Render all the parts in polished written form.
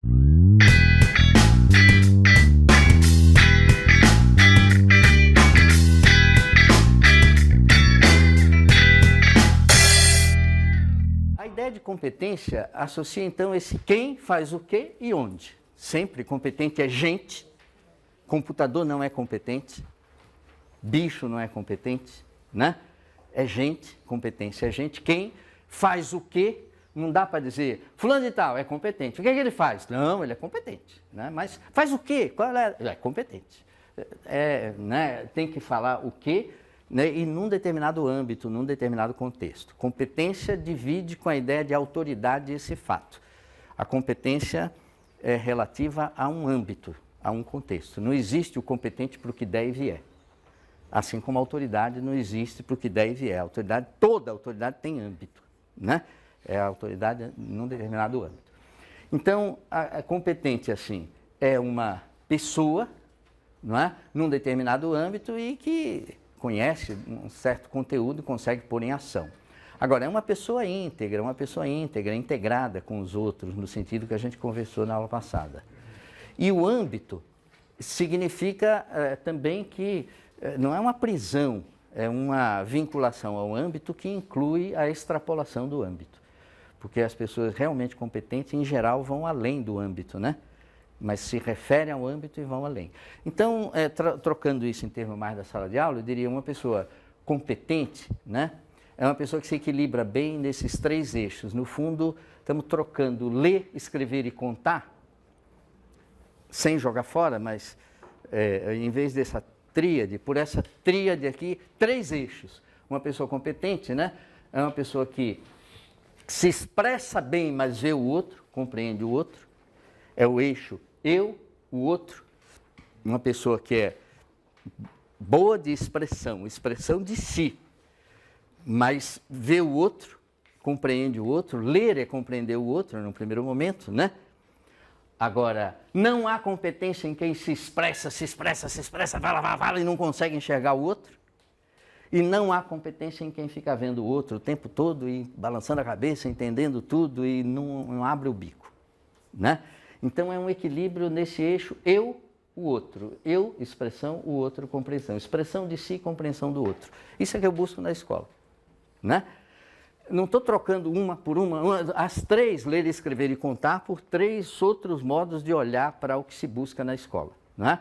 A ideia de competência associa então esse quem faz o quê e onde. Sempre competente é gente, computador não é competente, bicho não é competente, né? É gente, competência é gente. Quem faz o quê, não dá para dizer, fulano de tal é competente. O que é que ele faz? Não, ele é competente, né? Mas faz o quê? Qual é? É competente. Né? Tem que falar o quê, né? E num determinado âmbito, num determinado contexto. Competência divide com a ideia de autoridade esse fato. A competência é relativa a um âmbito, a um contexto. Não existe o competente para o que der e vier. Assim como a autoridade não existe para o que der e vier. A autoridade, toda autoridade tem âmbito, né? É a autoridade num determinado âmbito. Então, a competente, assim, é uma pessoa, não é? Num determinado âmbito e que conhece um certo conteúdo e consegue pôr em ação. Agora, é uma pessoa íntegra, integrada com os outros, no sentido que a gente conversou na aula passada. E o âmbito significa também que não é uma prisão, é uma vinculação ao âmbito que inclui a extrapolação do âmbito. Porque as pessoas realmente competentes, em geral, vão além do âmbito, né? Mas se referem ao âmbito e vão além. Então, trocando isso em termos mais da sala de aula, eu diria uma pessoa competente, né? É uma pessoa que se equilibra bem nesses três eixos. No fundo, estamos trocando ler, escrever e contar, sem jogar fora, mas em vez dessa tríade, por essa tríade aqui, três eixos. Uma pessoa competente, né? É uma pessoa que se expressa bem, mas vê o outro, compreende o outro. É o eixo eu, o outro. Uma pessoa que é boa de expressão, expressão de si, mas vê o outro, compreende o outro. Ler é compreender o outro no primeiro momento, né? Agora, não há competência em quem se expressa, fala e não consegue enxergar o outro. E não há competência em quem fica vendo o outro o tempo todo e balançando a cabeça, entendendo tudo e não abre o bico, né? Então é um equilíbrio nesse eixo eu, o outro. Eu, expressão, o outro, compreensão. Expressão de si, compreensão do outro. Isso é que eu busco na escola, né? Não estou trocando uma por uma, as três, ler, escrever e contar, por três outros modos de olhar para o que se busca na escola, né?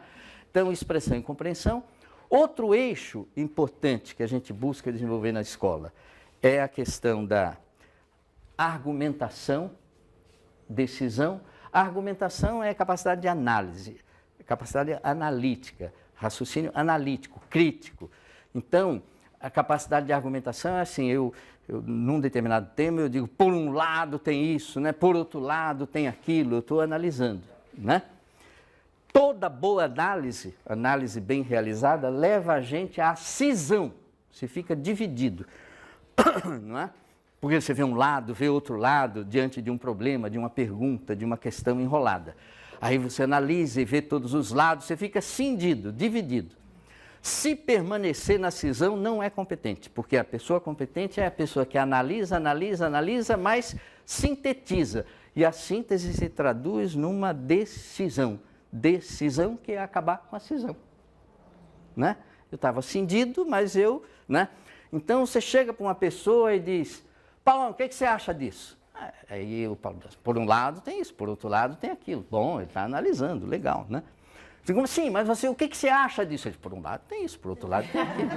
Então, expressão e compreensão. Outro eixo importante que a gente busca desenvolver na escola é a questão da argumentação, decisão. A argumentação é a capacidade de análise, capacidade analítica, raciocínio analítico, crítico. Então, a capacidade de argumentação é assim, eu num determinado tema, eu digo, por um lado tem isso, né? Por outro lado tem aquilo, eu estou analisando, né? Toda boa análise bem realizada, leva a gente à cisão, você fica dividido, não é? Porque você vê um lado, vê outro lado, diante de um problema, de uma pergunta, de uma questão enrolada. Aí você analisa e vê todos os lados, você fica cindido, dividido. Se permanecer na cisão, não é competente, porque a pessoa competente é a pessoa que analisa, mas sintetiza. E a síntese se traduz numa decisão. Decisão que é acabar com a cisão, né? Eu estava cindido, mas né? Então você chega para uma pessoa e diz, Paulão, o que você acha disso? Aí o Paulo diz, por um lado tem isso, por outro lado tem aquilo. Bom, ele está analisando, legal, né? Digo, sim, mas o que você acha disso? Ele, por um lado tem isso, por outro lado tem aquilo.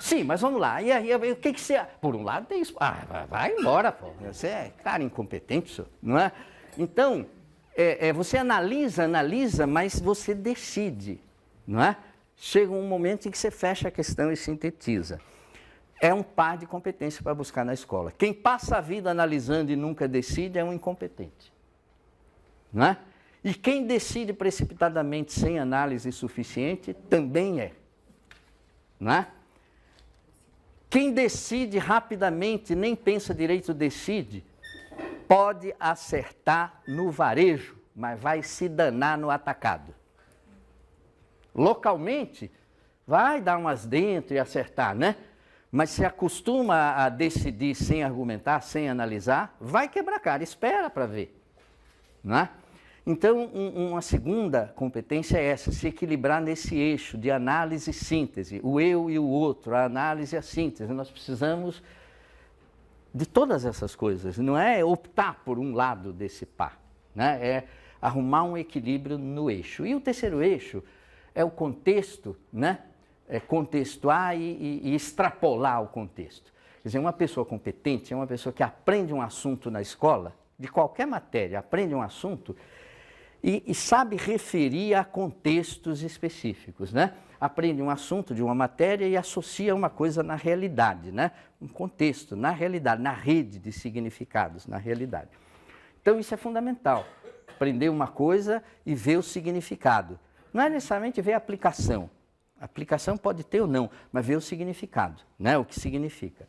Sim, mas vamos lá, e aí o que você acha? Por um lado tem isso. Vai embora, pô, você é cara incompetente, senhor, não é? Então, você analisa, mas você decide, não é? Chega um momento em que você fecha a questão e sintetiza. É um par de competência para buscar na escola. Quem passa a vida analisando e nunca decide é um incompetente, não é? E quem decide precipitadamente sem análise suficiente também é, não é? Quem decide rapidamente, nem pensa direito, decide, pode acertar no varejo, mas vai se danar no atacado. Localmente, vai dar umas dentro e acertar, né? Mas se acostuma a decidir sem argumentar, sem analisar, vai quebrar a cara, espera para ver, não é? Então, uma segunda competência é essa, se equilibrar nesse eixo de análise e síntese, o eu e o outro, a análise e a síntese. Nós precisamos de todas essas coisas, não é optar por um lado desse par, né? É arrumar um equilíbrio no eixo. E o terceiro eixo é o contexto, né? É contextuar e extrapolar o contexto. Quer dizer, uma pessoa competente é uma pessoa que aprende um assunto na escola, de qualquer matéria, aprende um assunto e sabe referir a contextos específicos, né? Aprende um assunto de uma matéria e associa uma coisa na realidade, né? Um contexto, na realidade, na rede de significados, na realidade. Então isso é fundamental, aprender uma coisa e ver o significado. Não é necessariamente ver a aplicação. A aplicação pode ter ou não, mas ver o significado, né? O que significa.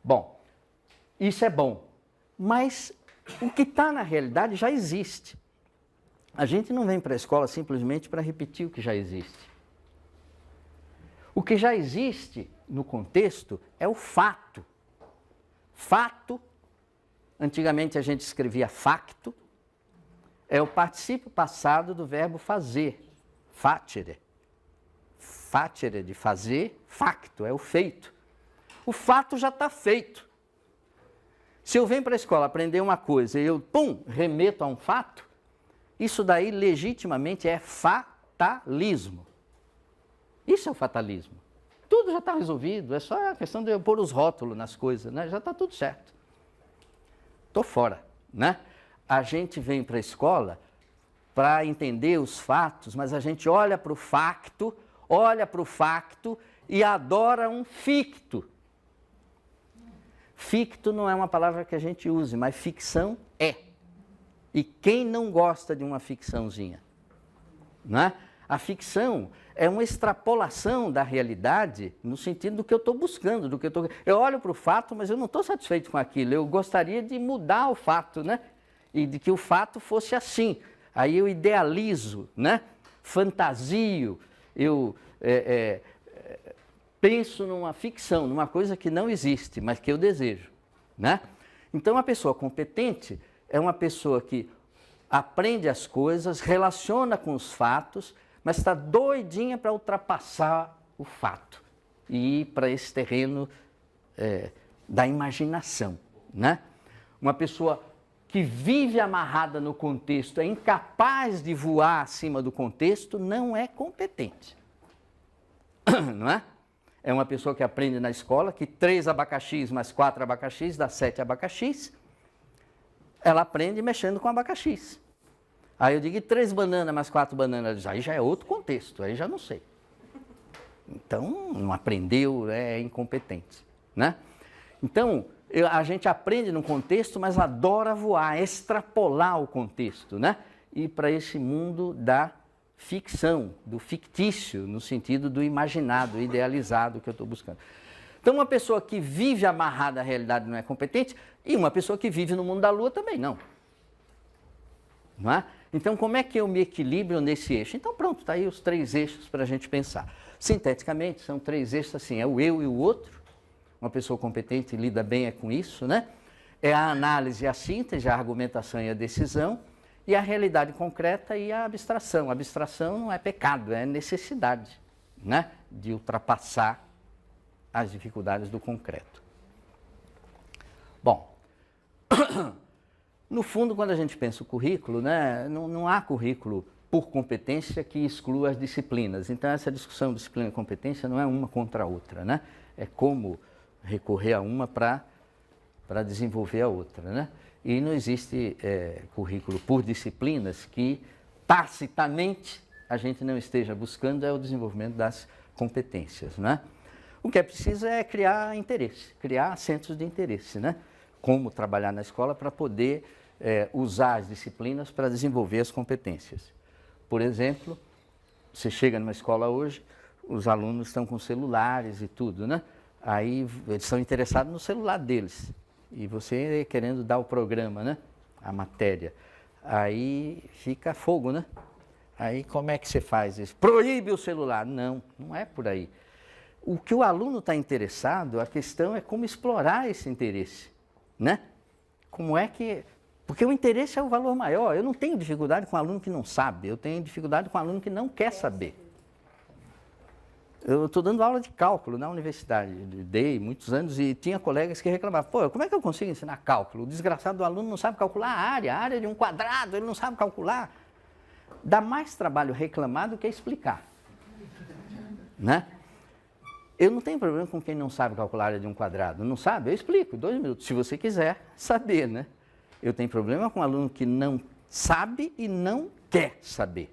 Bom, isso é bom, mas o que está na realidade já existe. A gente não vem para a escola simplesmente para repetir o que já existe. O que já existe no contexto é o fato. Fato, antigamente a gente escrevia facto, é o particípio passado do verbo fazer, facere. Facere de fazer, facto, é o feito. O fato já está feito. Se eu venho para a escola aprender uma coisa e eu, remeto a um fato, isso daí legitimamente é fatalismo. Isso é o fatalismo. Tudo já está resolvido, é só a questão de eu pôr os rótulos nas coisas, né? Já está tudo certo. Estou fora, né? A gente vem para a escola para entender os fatos, mas a gente olha para o facto e adora um ficto. Ficto não é uma palavra que a gente use, mas ficção é. E quem não gosta de uma ficçãozinha? Né? A ficção é uma extrapolação da realidade no sentido do que eu estou buscando, do que eu olho para o fato, mas eu não estou satisfeito com aquilo. Eu gostaria de mudar o fato, né? E de que o fato fosse assim. Aí eu idealizo, né? Fantasio, eu penso numa ficção, numa coisa que não existe, mas que eu desejo, né? Então, a pessoa competente é uma pessoa que aprende as coisas, relaciona com os fatos, mas está doidinha para ultrapassar o fato e ir para esse terreno da imaginação, né? Uma pessoa que vive amarrada no contexto, é incapaz de voar acima do contexto, não é competente. Não é? É uma pessoa que aprende na escola que 3 abacaxis mais 4 abacaxis dá 7 abacaxis. Ela aprende mexendo com abacaxis. Aí eu digo, 3 bananas mais 4 bananas, aí já é outro contexto, aí já não sei. Então, não aprendeu, é incompetente, né? Então, a gente aprende num contexto, mas adora voar, extrapolar o contexto, né? E para esse mundo da ficção, do fictício, no sentido do imaginado, idealizado que eu estou buscando. Então, uma pessoa que vive amarrada à realidade não é competente, e uma pessoa que vive no mundo da lua também não. Não é? Então, como é que eu me equilibro nesse eixo? Então, pronto, está aí os 3 eixos para a gente pensar. Sinteticamente, são 3 eixos assim, é o eu e o outro. Uma pessoa competente lida bem com isso, né? É a análise e a síntese, a argumentação e a decisão, e a realidade concreta e a abstração. A abstração não é pecado, é necessidade, né? De ultrapassar as dificuldades do concreto. Bom, no fundo, quando a gente pensa o currículo, né, não há currículo por competência que exclua as disciplinas. Então, essa discussão de disciplina e competência não é uma contra a outra, né? É como recorrer a uma para desenvolver a outra, né? E não existe currículo por disciplinas que, tacitamente, a gente não esteja buscando o desenvolvimento das competências, né? O que é preciso é criar interesse, criar centros de interesse, né? Como trabalhar na escola para poder usar as disciplinas para desenvolver as competências. Por exemplo, você chega numa escola hoje, os alunos estão com celulares e tudo, né? Aí eles estão interessados no celular deles. E você querendo dar o programa, né? A matéria. Aí fica fogo, né? Aí como é que você faz isso? Proíbe o celular. Não, não é por aí. O que o aluno está interessado, a questão é como explorar esse interesse, né? Como é que Porque o interesse é o valor maior. Eu não tenho dificuldade com aluno que não sabe, eu tenho dificuldade com aluno que não quer saber. Eu estou dando aula de cálculo na universidade, dei muitos anos e tinha colegas que reclamavam, pô, como é que eu consigo ensinar cálculo? O desgraçado do aluno não sabe calcular a área de um quadrado, ele não sabe calcular. Dá mais trabalho reclamar do que explicar, né? Eu não tenho problema com quem não sabe calcular a área de um quadrado, não sabe? Eu explico, 2 minutos, se você quiser saber, né? Eu tenho problema com um aluno que não sabe e não quer saber.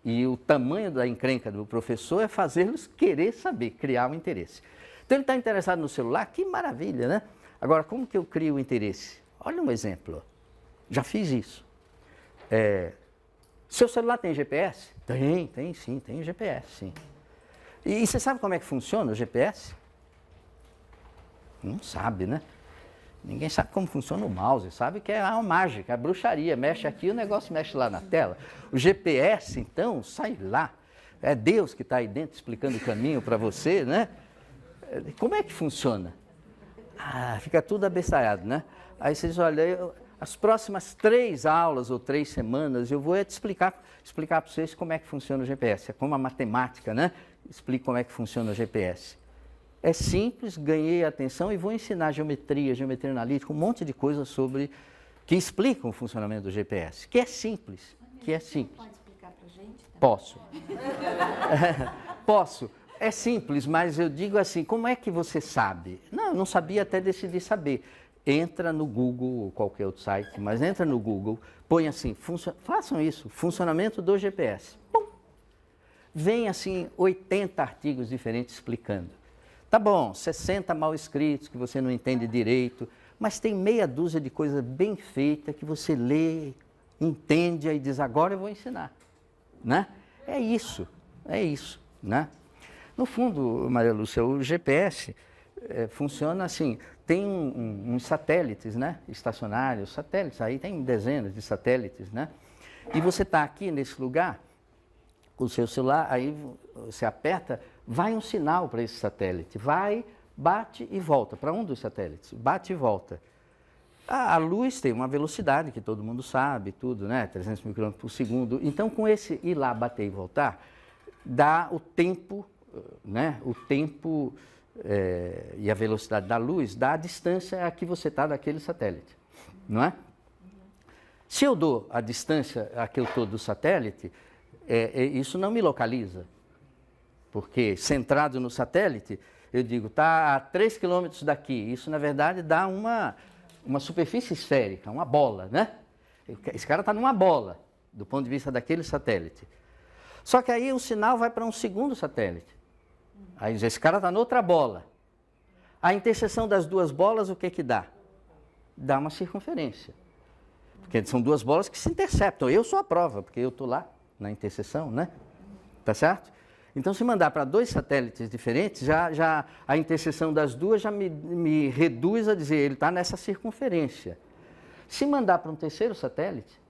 E o tamanho da encrenca do professor é fazê-los querer saber, criar um interesse. Então ele está interessado no celular, que maravilha, né? Agora, como que eu crio o interesse? Olha um exemplo, já fiz isso. Seu celular tem GPS? Tem sim, tem GPS, sim. E você sabe como é que funciona o GPS? Não sabe, né? Ninguém sabe como funciona o mouse, sabe que é uma mágica, é bruxaria, mexe aqui, o negócio mexe lá na tela. O GPS, então, sai lá. É Deus que está aí dentro explicando o caminho para você, né? Como é que funciona? Ah, fica tudo abestalhado, né? Aí você diz, olha, as próximas 3 aulas ou 3 semanas eu vou te explicar para vocês como é que funciona o GPS. É como a matemática, né? Explico como é que funciona o GPS. É simples, ganhei a atenção e vou ensinar geometria analítica, um monte de coisas sobre que explicam o funcionamento do GPS, que é simples, Pode explicar para a gente? Posso. Posso. É simples, mas eu digo assim, como é que você sabe? Não, eu não sabia até decidir saber. Entra no Google ou qualquer outro site, mas entra no Google, põe assim, façam isso, funcionamento do GPS. Pum. Vem assim 80 artigos diferentes explicando. Tá bom, 60 mal escritos que você não entende direito, mas tem meia dúzia de coisas bem feitas que você lê, entende e diz, agora eu vou ensinar, né? É isso, né? No fundo, Maria Lúcia, o GPS funciona assim, tem uns satélites, né? Estacionários, satélites, aí tem dezenas de satélites, né? E você está aqui nesse lugar, com o seu celular, aí você aperta, vai um sinal para esse satélite, vai, bate e volta. Para um dos satélites, bate e volta. A luz tem uma velocidade que todo mundo sabe, tudo, né? 300 mil km por segundo. Então, com esse ir lá, bater e voltar, dá o tempo, né? O tempo e a velocidade da luz, dá a distância a que você está daquele satélite, não é? Se eu dou a distância a que eu estou do satélite, isso não me localiza. Porque centrado no satélite, eu digo, está a 3 quilômetros daqui. Isso, na verdade, dá uma superfície esférica, uma bola, né? Esse cara está numa bola, do ponto de vista daquele satélite. Só que aí o sinal vai para um segundo satélite. Aí esse cara está noutra bola. A interseção das 2 bolas, o que que dá? Dá uma circunferência. Porque são 2 bolas que se interceptam. Eu sou a prova, porque eu estou lá na interseção, né? Tá certo? Então, se mandar para 2 satélites diferentes, já a interseção das 2 já me reduz a dizer, ele está nessa circunferência. Se mandar para um terceiro satélite,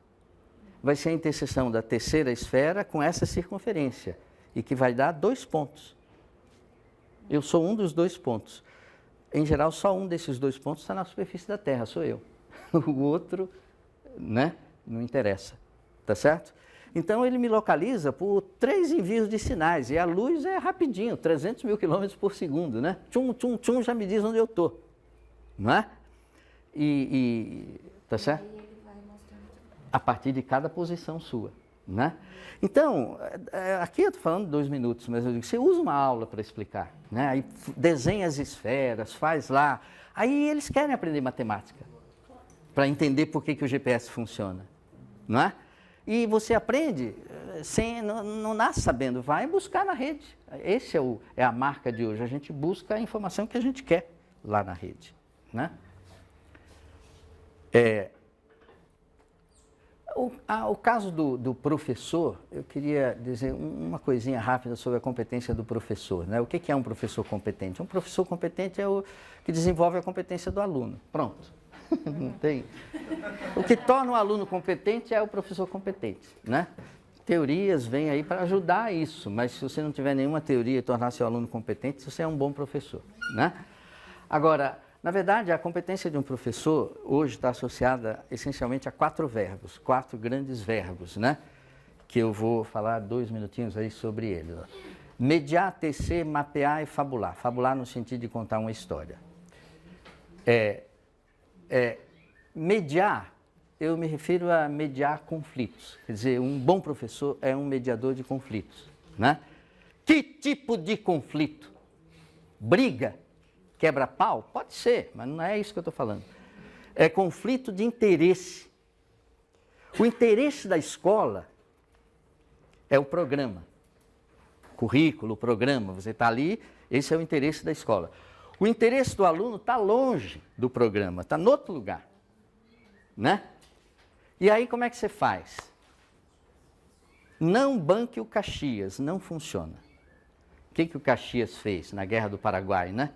vai ser a interseção da terceira esfera com essa circunferência, e que vai dar 2 pontos. Eu sou um dos 2 pontos. Em geral, só um desses 2 pontos está na superfície da Terra, sou eu. O outro, né, não interessa, tá certo? Então, ele me localiza por 3 envios de sinais, e a luz é rapidinho, 300 mil quilômetros por segundo, né? Tchum, tchum, tchum, já me diz onde eu estou, não é? Tá certo? E ele vai mostrando a partir de cada posição sua, né? Então, aqui eu estou falando 2 minutos, mas eu digo, você usa uma aula para explicar, né? Aí desenha as esferas, faz lá, aí eles querem aprender matemática, para entender por que o GPS funciona, não é? E você aprende, não nasce sabendo, vai buscar na rede. Esse é a marca de hoje, a gente busca a informação que a gente quer lá na rede, né? O caso do professor, eu queria dizer uma coisinha rápida sobre a competência do professor, né? O que é um professor competente? Um professor competente é o que desenvolve a competência do aluno, pronto. Não tem. O que torna o aluno competente é o professor competente, né? Teorias vêm aí para ajudar isso, mas se você não tiver nenhuma teoria e tornar seu aluno competente, você é um bom professor, né? Agora, Na verdade, a competência de um professor hoje está associada essencialmente a 4 verbos, 4 grandes verbos, né? Que eu vou falar 2 minutinhos aí sobre eles. Mediar, tecer, mapear e fabular. Fabular no sentido de contar uma história. Mediar, eu me refiro a mediar conflitos. Quer dizer, um bom professor é um mediador de conflitos, né? Que tipo de conflito? Briga? Quebra-pau? Pode ser, mas não é isso que eu estou falando. É conflito de interesse. O interesse da escola é o programa. Currículo, programa, você está ali, esse é o interesse da escola. O interesse do aluno está longe do programa, está em outro lugar, né? E aí como é que você faz? Não banque o Caxias, não funciona. O que o Caxias fez na Guerra do Paraguai, né?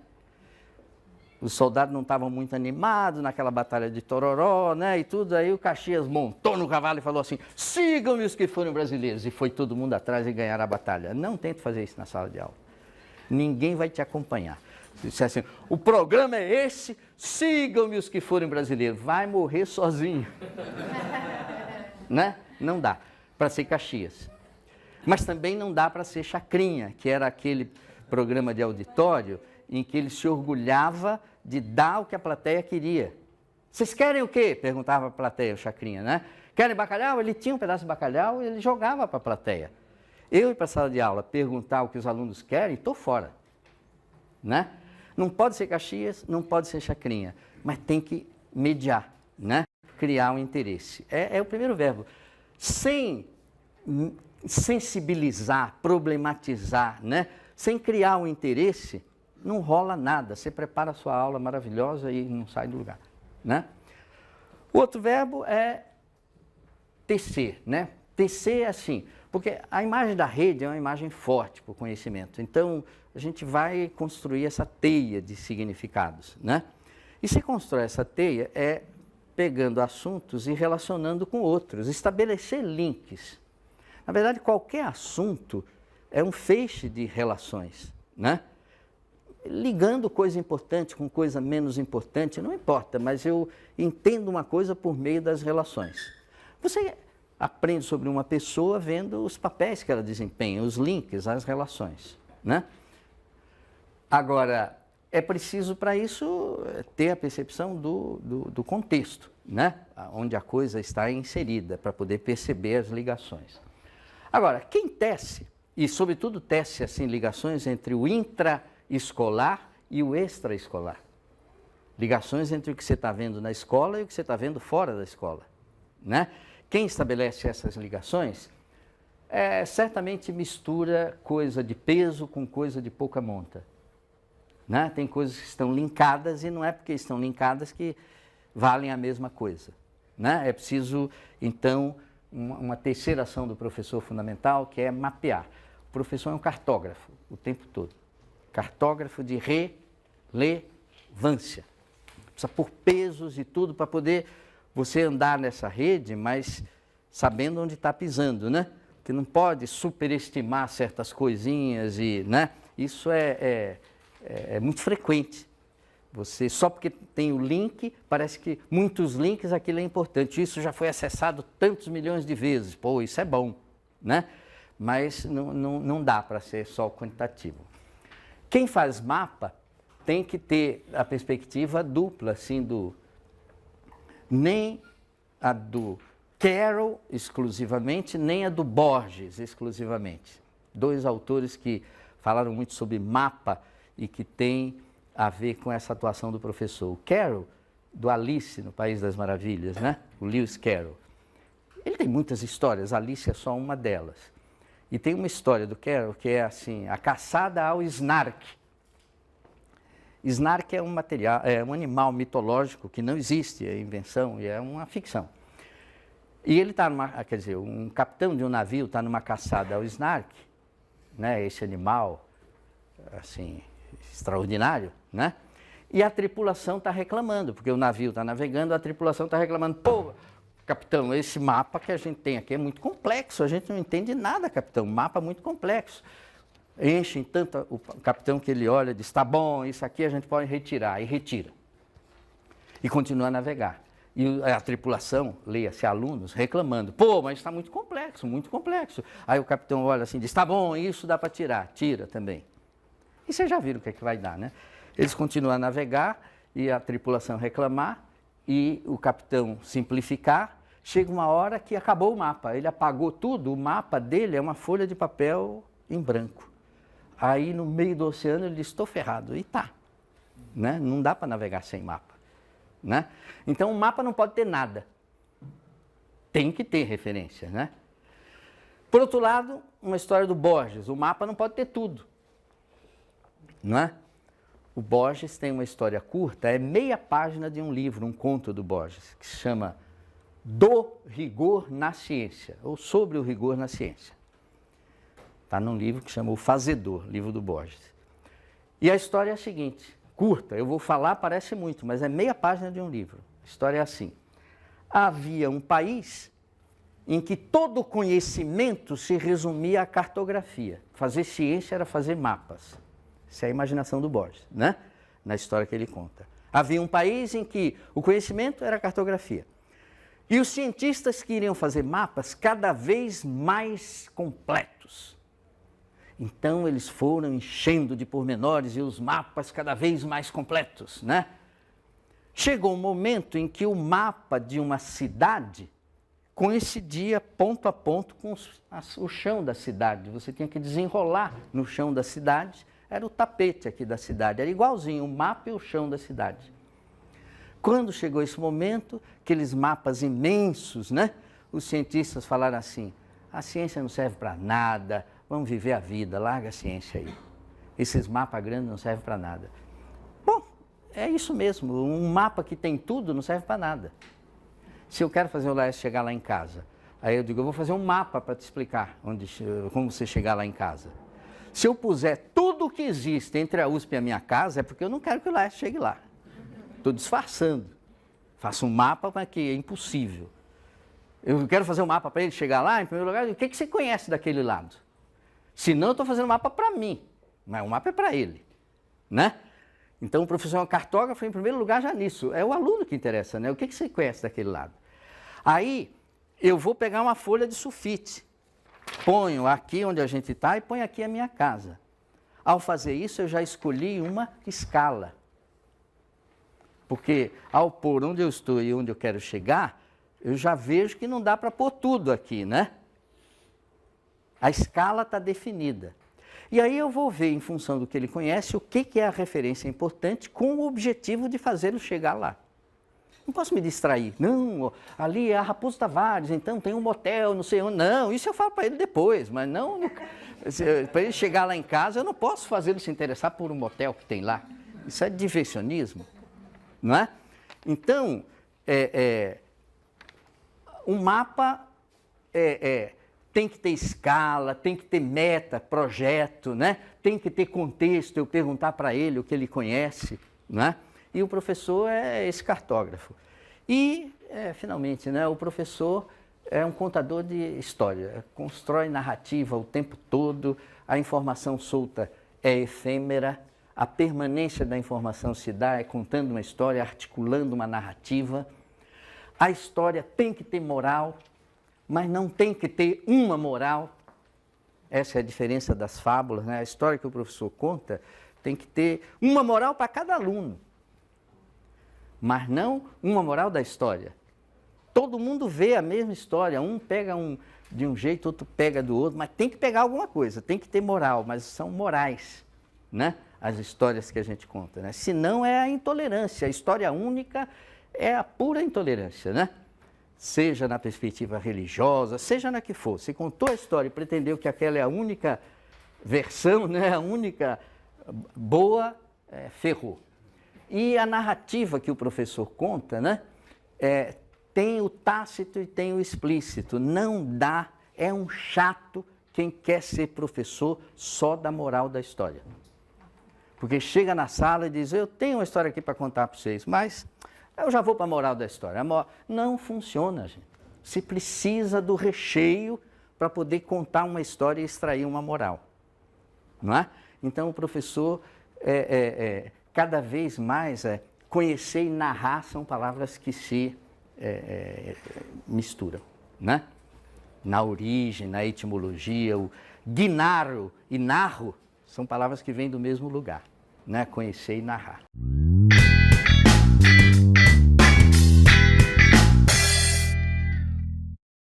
Os soldados não estavam muito animados naquela batalha de Tororó, né, e tudo. Aí o Caxias montou no cavalo e falou assim, sigam-me os que foram brasileiros. E foi todo mundo atrás e ganharam a batalha. Não tente fazer isso na sala de aula. Ninguém vai te acompanhar. Se disser assim, o programa é esse, sigam-me os que forem brasileiros. Vai morrer sozinho. Né? Não dá para ser Caxias. Mas também não dá para ser Chacrinha, que era aquele programa de auditório em que ele se orgulhava de dar o que a plateia queria. Vocês querem o quê? Perguntava a plateia, o Chacrinha, né? Querem bacalhau? Ele tinha um pedaço de bacalhau e ele jogava para a plateia. Eu ir para a sala de aula perguntar o que os alunos querem, estou fora. Né? Não pode ser Caxias, não pode ser Chacrinha, mas tem que mediar, né? Criar um interesse. É o primeiro verbo. Sem sensibilizar, problematizar, né? Sem criar um interesse, não rola nada. Você prepara a sua aula maravilhosa e não sai do lugar, né? O outro verbo é tecer, né? Tecer é assim, porque a imagem da rede é uma imagem forte para o conhecimento. Então, a gente vai construir essa teia de significados, né? E se constrói essa teia pegando assuntos e relacionando com outros, estabelecer links. Na verdade, qualquer assunto é um feixe de relações, né? Ligando coisa importante com coisa menos importante, não importa, mas eu entendo uma coisa por meio das relações. Você aprende sobre uma pessoa vendo os papéis que ela desempenha, os links, as relações, né? Agora, é preciso para isso ter a percepção do contexto, né? Onde a coisa está inserida, para poder perceber as ligações. Agora, quem tece, e sobretudo tece assim, ligações entre o intraescolar e o extraescolar. Ligações entre o que você está vendo na escola e o que você está vendo fora da escola, né? Quem estabelece essas ligações, certamente mistura coisa de peso com coisa de pouca monta. Né? Tem coisas que estão linkadas e não é porque estão linkadas que valem a mesma coisa. Né? É preciso, então, uma terceira ação do professor fundamental, que é mapear. O professor é um cartógrafo o tempo todo. Cartógrafo de relevância. Precisa pôr pesos e tudo para poder você andar nessa rede, mas sabendo onde está pisando, né? Porque não pode superestimar certas coisinhas e, né? Isso é muito frequente. Você, só porque tem o link, parece que muitos links aquilo é importante. Isso já foi acessado tantos milhões de vezes. Pô, isso é bom, né? Mas não dá para ser só quantitativo. Quem faz mapa tem que ter a perspectiva dupla, assim, nem a do Carroll exclusivamente, nem a do Borges exclusivamente. 2 autores que falaram muito sobre mapa e que tem a ver com essa atuação do professor. O Carroll, do Alice no País das Maravilhas, né? O Lewis Carroll. Ele tem muitas histórias, Alice é só uma delas. E tem uma história do Carroll que é assim, a caçada ao Snark. Snark é um animal mitológico que não existe, é invenção e é uma ficção. E ele está quer dizer, um capitão de um navio está numa caçada ao Snark, né? Esse animal, assim, extraordinário, né? E a tripulação está reclamando, porque o navio está navegando, a tripulação está reclamando, pô, capitão, esse mapa que a gente tem aqui é muito complexo, a gente não entende nada, capitão, mapa muito complexo. Enchem tanto o capitão que ele olha e diz, tá bom, isso aqui a gente pode retirar, e retira. e continua a navegar. E a tripulação, leia-se alunos, reclamando. Pô, mas está muito complexo, muito complexo. Aí o capitão olha assim e diz, tá bom, isso dá para tirar. Tira também. E vocês já viram o que é que vai dar, né? Eles continuam a navegar e a tripulação reclamar e o capitão simplificar. Chega uma hora que acabou o mapa. Ele apagou tudo, o mapa dele é uma folha de papel em branco. Aí no meio do oceano ele diz, estou ferrado. E tá. Né? Não dá para navegar sem mapa. Né? Então o mapa não pode ter nada. Tem que ter referência. Né? Por outro lado, uma história do Borges. O mapa não pode ter tudo. Não é? O Borges tem uma história curta, é meia página de um livro, um conto do Borges, que se chama Do Rigor na Ciência, ou Sobre o Rigor na Ciência. Está num livro que chama O Fazedor, livro do Borges. E a história é a seguinte, curta, eu vou falar, parece muito, mas é meia página de um livro. A história é assim. Havia um país em que todo o conhecimento se resumia à cartografia. Fazer ciência era fazer mapas. Essa é a imaginação do Borges, né? Na história que ele conta. Havia um país em que o conhecimento era a cartografia. E os cientistas queriam fazer mapas cada vez mais completos. Então eles foram enchendo de pormenores e os mapas cada vez mais completos, né? Chegou um momento em que o mapa de uma cidade coincidia ponto a ponto com o chão da cidade. Você tinha que desenrolar no chão da cidade. Era o tapete aqui da cidade, era igualzinho o mapa e o chão da cidade. Quando chegou esse momento, aqueles mapas imensos, né? Os cientistas falaram assim, a ciência não serve para nada, vamos viver a vida, larga a ciência aí. Esses mapas grandes não servem para nada. Bom, é isso mesmo, um mapa que tem tudo não serve para nada. Se eu quero fazer o Laércio chegar lá em casa, aí eu digo, eu vou fazer um mapa para te explicar como você chegar lá em casa. Se eu puser tudo o que existe entre a USP e a minha casa, é porque eu não quero que o Laércio chegue lá. Estou disfarçando. Faço um mapa para que é impossível. Eu quero fazer um mapa para ele chegar lá, em primeiro lugar, o que você conhece daquele lado? Se não, eu estou fazendo um mapa para mim, mas o mapa é para ele. Né? Então o professor é um cartógrafo, em primeiro lugar, já nisso. É o aluno que interessa, né? O que você conhece daquele lado? Aí eu vou pegar uma folha de sulfite. Ponho aqui onde a gente está e ponho aqui a minha casa. Ao fazer isso, eu já escolhi uma escala. Porque ao pôr onde eu estou e onde eu quero chegar, eu já vejo que não dá para pôr tudo aqui, né? A escala está definida. E aí eu vou ver, em função do que ele conhece, o que é a referência importante com o objetivo de fazê-lo chegar lá. Não posso me distrair. Não, ali é a Raposo Tavares, então tem um motel, não sei onde. Não, isso eu falo para ele depois, mas não... Para ele chegar lá em casa, eu não posso fazê-lo se interessar por um motel que tem lá. Isso é diversionismo, não é? Então, um mapa tem que ter escala, tem que ter meta, projeto, né? Tem que ter contexto, eu perguntar para ele o que ele conhece, né? E o professor é esse cartógrafo. E, finalmente, né, o professor é um contador de história, constrói narrativa o tempo todo, a informação solta é efêmera, a permanência da informação se dá contando uma história, articulando uma narrativa. A história tem que ter moral, mas não tem que ter uma moral. Essa é a diferença das fábulas, né? A história que o professor conta tem que ter uma moral para cada aluno. Mas não uma moral da história. Todo mundo vê a mesma história, um pega de um jeito, outro pega do outro, mas tem que pegar alguma coisa, tem que ter moral, mas são morais, né? As histórias que a gente conta, né? Senão é a intolerância, a história única é a pura intolerância, né? Seja na perspectiva religiosa, seja na que for. Se contou a história e pretendeu que aquela é a única versão, né? A única boa, ferrou. E a narrativa que o professor conta, né, tem o tácito e tem o explícito. Não dá, é um chato quem quer ser professor só da moral da história. Porque chega na sala e diz, eu tenho uma história aqui para contar para vocês, mas eu já vou para a moral da história. Não funciona, gente. Se precisa do recheio para poder contar uma história e extrair uma moral. Não é? Então o professor cada vez mais conhecer e narrar são palavras que se misturam, né? Na origem, na etimologia, o gnaro e narro são palavras que vêm do mesmo lugar, né? Conhecer e narrar.